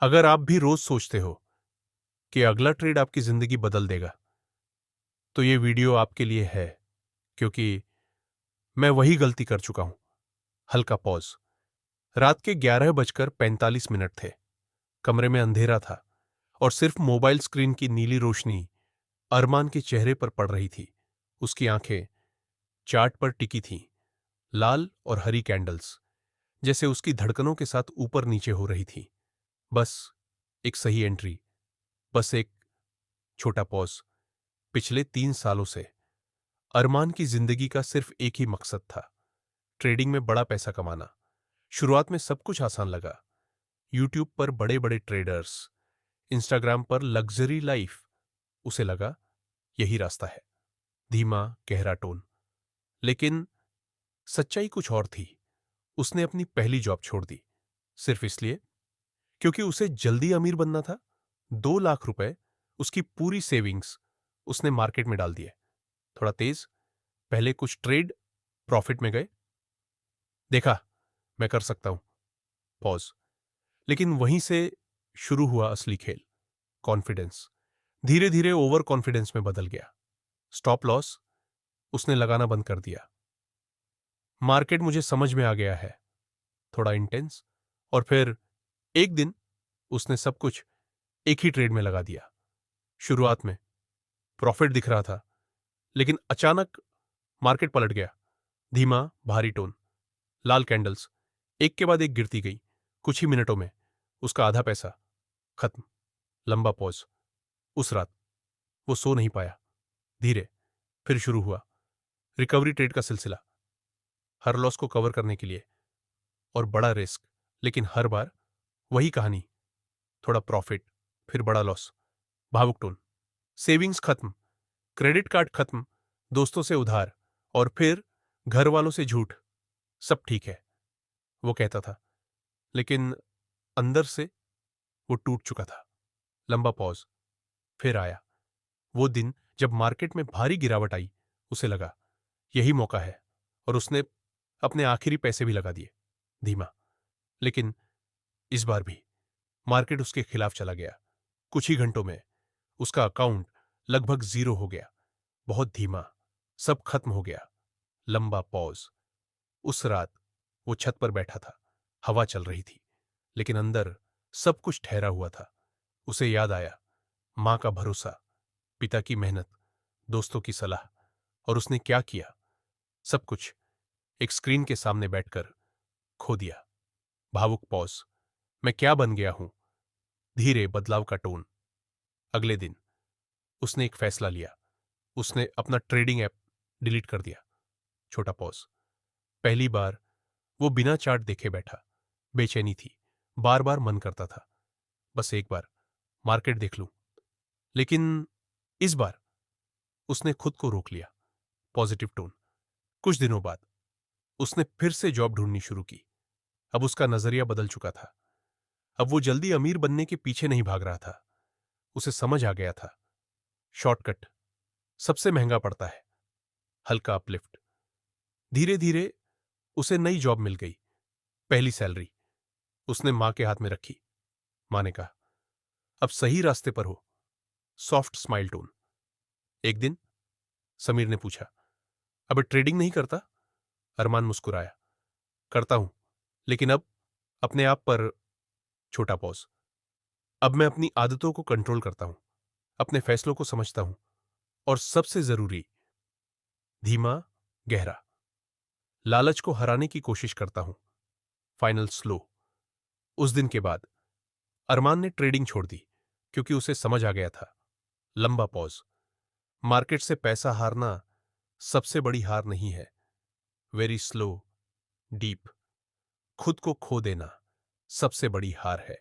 अगर आप भी रोज सोचते हो कि अगला ट्रेड आपकी जिंदगी बदल देगा, तो ये वीडियो आपके लिए है, क्योंकि मैं वही गलती कर चुका हूं। हल्का पॉज। रात के 11:45 थे। कमरे में अंधेरा था और सिर्फ मोबाइल स्क्रीन की नीली रोशनी अरमान के चेहरे पर पड़ रही थी। उसकी आंखें चार्ट पर टिकी थीं, लाल और हरी कैंडल्स जैसे उसकी धड़कनों के साथ ऊपर नीचे हो रही थी। बस एक सही एंट्री, बस एक छोटा पॉज। पिछले 3 सालों से अरमान की जिंदगी का सिर्फ एक ही मकसद था, ट्रेडिंग में बड़ा पैसा कमाना। शुरुआत में सब कुछ आसान लगा। यूट्यूब पर बड़े बड़े ट्रेडर्स, इंस्टाग्राम पर लग्जरी लाइफ। उसे लगा यही रास्ता है। धीमा गहरा टोन। लेकिन सच्चाई कुछ और थी। उसने अपनी पहली जॉब छोड़ दी, सिर्फ इसलिए क्योंकि उसे जल्दी अमीर बनना था। 2 लाख रुपए, उसकी पूरी सेविंग्स, उसने मार्केट में डाल दिए। थोड़ा तेज, पहले कुछ ट्रेड प्रॉफिट में गए। देखा, मैं कर सकता हूं। पॉज। लेकिन वहीं से शुरू हुआ असली खेल। कॉन्फिडेंस धीरे धीरे ओवर कॉन्फिडेंस में बदल गया। स्टॉप लॉस उसने लगाना बंद कर दिया। मार्केट मुझे समझ में आ गया है, थोड़ा इंटेंस। और फिर एक दिन उसने सब कुछ एक ही ट्रेड में लगा दिया। शुरुआत में प्रॉफिट दिख रहा था, लेकिन अचानक मार्केट पलट गया। धीमा भारी टोन, लाल कैंडल्स एक के बाद एक गिरती गई। कुछ ही मिनटों में उसका आधा पैसा खत्म। लंबा पॉज। उस रात वो सो नहीं पाया। धीरे फिर शुरू हुआ रिकवरी ट्रेड का सिलसिला, हर लॉस को कवर करने के लिए। और बड़ा रिस्क, लेकिन हर बार वही कहानी। थोड़ा प्रॉफिट, फिर बड़ा लॉस। भावुक टोन। सेविंग्स खत्म, क्रेडिट कार्ड खत्म, दोस्तों से उधार, और फिर घर वालों से झूठ। सब ठीक है, वो कहता था, लेकिन अंदर से वो टूट चुका था। लंबा पॉज। फिर आया वो दिन जब मार्केट में भारी गिरावट आई। उसे लगा यही मौका है, और उसने अपने आखिरी पैसे भी लगा दिए। धीमा, लेकिन इस बार भी मार्केट उसके खिलाफ चला गया। कुछ ही घंटों में उसका अकाउंट लगभग जीरो हो गया। बहुत धीमा, सब खत्म हो गया। लंबा पॉज। उस रात वो छत पर बैठा था। हवा चल रही थी, लेकिन अंदर सब कुछ ठहरा हुआ था। उसे याद आया मां का भरोसा, पिता की मेहनत, दोस्तों की सलाह, और उसने क्या किया। सब कुछ एक स्क्रीन के सामने बैठकर खो दिया। भावुक पॉज। मैं क्या बन गया हूं। धीरे बदलाव का टोन। अगले दिन उसने एक फैसला लिया। उसने अपना ट्रेडिंग ऐप डिलीट कर दिया। छोटा पॉज। पहली बार वो बिना चार्ट देखे बैठा। बेचैनी थी, बार बार मन करता था बस एक बार मार्केट देख लूं। लेकिन इस बार उसने खुद को रोक लिया। Positive tone. कुछ दिनों बाद उसने फिर से जॉब ढूंढनी शुरू की। अब उसका नजरिया बदल चुका था। अब वो जल्दी अमीर बनने के पीछे नहीं भाग रहा था। उसे समझ आ गया था शॉर्टकट सबसे महंगा पड़ता है। हल्का अपलिफ्ट। धीरे धीरे उसे नई जॉब मिल गई। पहली सैलरी उसने मां के हाथ में रखी। मां ने कहा, अब सही रास्ते पर हो। Soft smile tone. एक दिन समीर ने पूछा, अब ट्रेडिंग नहीं करता? अरमान मुस्कुराया, करता हूं, लेकिन अब अपने आप पर। छोटा पॉज। अब मैं अपनी आदतों को कंट्रोल करता हूं, अपने फैसलों को समझता हूं, और सबसे जरूरी, धीमा गहरा, लालच को हराने की कोशिश करता हूं। Final slow. उस दिन के बाद अरमान ने ट्रेडिंग छोड़ दी, क्योंकि उसे समझ आ गया था। लंबा पॉज। मार्केट से पैसा हारना सबसे बड़ी हार नहीं है। वेरी स्लो, डीप, खुद को खो देना सबसे बड़ी हार है।